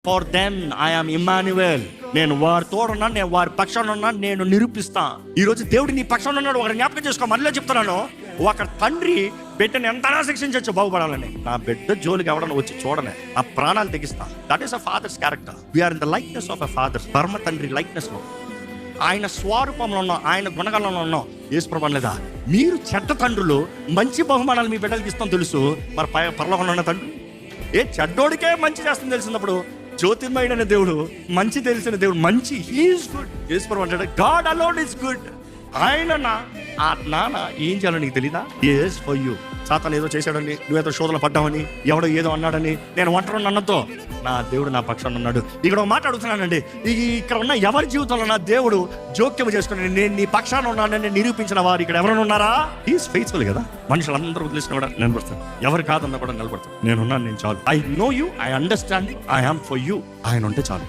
For them I am Immanuel. నేను వారి తోడున్నాను, నేను వారి పక్షాన ఉన్నాను, నేను నిరూపిస్తా. ఈరోజు దేవుడు నీ పక్షాన ఉన్నాడు. ఒకటి జ్ఞాపకం చేసుకో, మళ్ళీ చెప్తున్నాను, ఒక తండ్రి బిడ్డను ఎంతనా శిక్షించవచ్చు బాగుపడాలని. నా బిడ్డ జోలికి ఎవడన్నా వచ్చి చూడనే ఆ ప్రాణాలు తెగిస్తా. That is a father's character. We are in the likeness of a father. పరమ తండ్రి లైక్నెస్ లో, ఆయన స్వరూపంలో ఉన్నాం, ఆయన గుణగణంలో ఉన్నాం. యేసుప్రభు లేదా, మీరు చెడ్డ తండ్రులు మంచి బహుమానాలు మీ బిడ్డలకి ఇస్తాం తెలుసు, మరి పరలోకంలో ఉన్న తండ్రి ఏ చెడ్డోడికే మంచి చేస్తుంది తెలిసినప్పుడు, జ్యోతిర్మయుడైన దేవుడు, మంచి తెలిసిన దేవుడు, మంచి హీఈస్ గుడ్. యేసుప్రభు అంటాడు, గాడ్ అలోన్ ఇస్ గుడ్. ఆయన ఆ నాన్న ఏం చేయాలో నీకు తెలీదా? Yes for you. సాతాను ఏదో చేశాడని, నువ్వేదో శోధనలో పడ్డావని, ఎవడో ఏదో అన్నాడని, నేను ఒంటరి అన్నతో నా దేవుడు నా పక్షాన ఉన్నాడు. ఇక్కడ ఒక మాట అడుగుతున్నానండి, ఇక్కడ ఉన్న ఎవరి జీవితంలో నా దేవుడు జోక్యం చేసుకుని నేను నీ పక్షాన ఉన్నానని నిరూపించిన వారు ఇక్కడ ఎవరైనా ఉన్నారా? ఈజ్ ఫెయిత్ఫుల్ కదా. మనుషులందరూ వదిలేసిన కూడా నిలబడతాను, ఎవరు కాదన్నా కూడా నిలబడతాను. నేనున్నాను, నేను చాలు. I know you, I understand, I am for you. ఆయన ఉంటే చాలు.